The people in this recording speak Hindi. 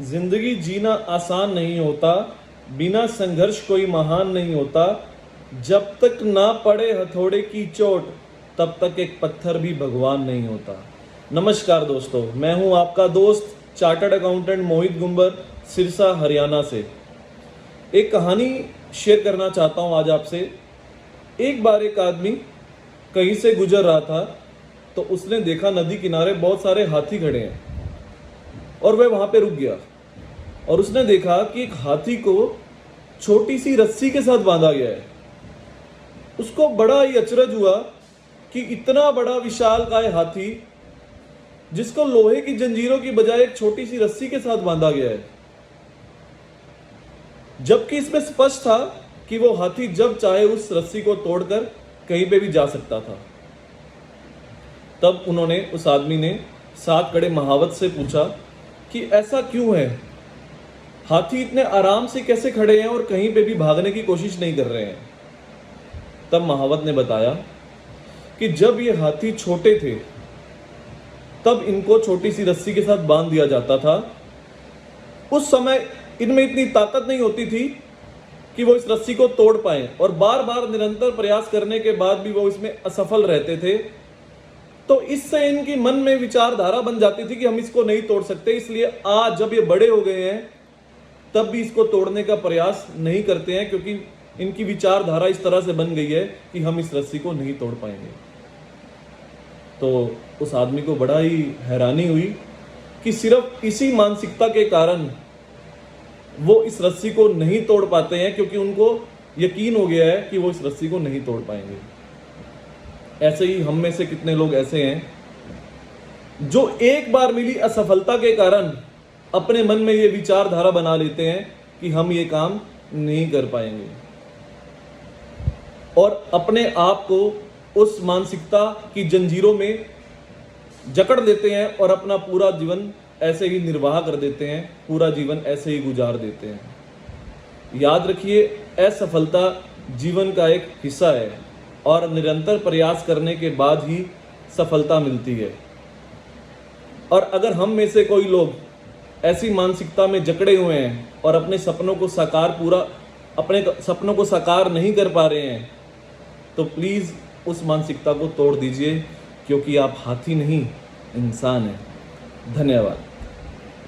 जिंदगी जीना आसान नहीं होता, बिना संघर्ष कोई महान नहीं होता। जब तक ना पड़े हथौड़े की चोट, तब तक एक पत्थर भी भगवान नहीं होता। नमस्कार दोस्तों, मैं हूं आपका दोस्त चार्टर्ड अकाउंटेंट मोहित गुंबर, सिरसा हरियाणा से। एक कहानी शेयर करना चाहता हूं आज आपसे। एक बार एक आदमी कहीं से गुजर रहा था, तो उसने देखा नदी किनारे बहुत सारे हाथी खड़े हैं और वह वहां पे रुक गया। और उसने देखा कि एक हाथी को छोटी सी रस्सी के साथ बांधा गया है। उसको बड़ा ही अचरज हुआ कि इतना बड़ा विशालकाय हाथी, जिसको लोहे की जंजीरों की बजाय एक छोटी सी रस्सी के साथ बांधा गया है, जबकि इसमें स्पष्ट था कि वो हाथी जब चाहे उस रस्सी को तोड़कर कहीं पे भी जा सकता था। तब उस आदमी ने साथ खड़े महावत से पूछा कि ऐसा क्यों है, हाथी इतने आराम से कैसे खड़े हैं और कहीं पे भी भागने की कोशिश नहीं कर रहे हैं। तब महावत ने बताया कि जब ये हाथी छोटे थे, तब इनको छोटी सी रस्सी के साथ बांध दिया जाता था। उस समय इनमें इतनी ताकत नहीं होती थी कि वो इस रस्सी को तोड़ पाए, और बार बार निरंतर प्रयास करने के बाद भी वो इसमें असफल रहते थे। तो इससे इनकी मन में विचारधारा बन जाती थी कि हम इसको नहीं तोड़ सकते, इसलिए आज जब ये बड़े हो गए हैं तब भी इसको तोड़ने का प्रयास नहीं करते हैं, क्योंकि इनकी विचारधारा इस तरह से बन गई है कि हम इस रस्सी को नहीं तोड़ पाएंगे। तो उस आदमी को बड़ा ही हैरानी हुई कि सिर्फ इसी मानसिकता के कारण वो इस रस्सी को नहीं तोड़ पाते हैं, क्योंकि उनको यकीन हो गया है कि वो इस रस्सी को नहीं तोड़ पाएंगे। ऐसे ही हम में से कितने लोग ऐसे हैं जो एक बार मिली असफलता के कारण अपने मन में ये विचारधारा बना लेते हैं कि हम ये काम नहीं कर पाएंगे, और अपने आप को उस मानसिकता की जंजीरों में जकड़ देते हैं और अपना पूरा जीवन ऐसे ही निर्वाह कर देते हैं, पूरा जीवन ऐसे ही गुजार देते हैं। याद रखिए, असफलता जीवन का एक हिस्सा है और निरंतर प्रयास करने के बाद ही सफलता मिलती है। और अगर हम में से कोई लोग ऐसी मानसिकता में जकड़े हुए हैं और अपने सपनों को साकार नहीं कर पा रहे हैं, तो प्लीज़ उस मानसिकता को तोड़ दीजिए, क्योंकि आप हाथी नहीं, इंसान हैं। धन्यवाद।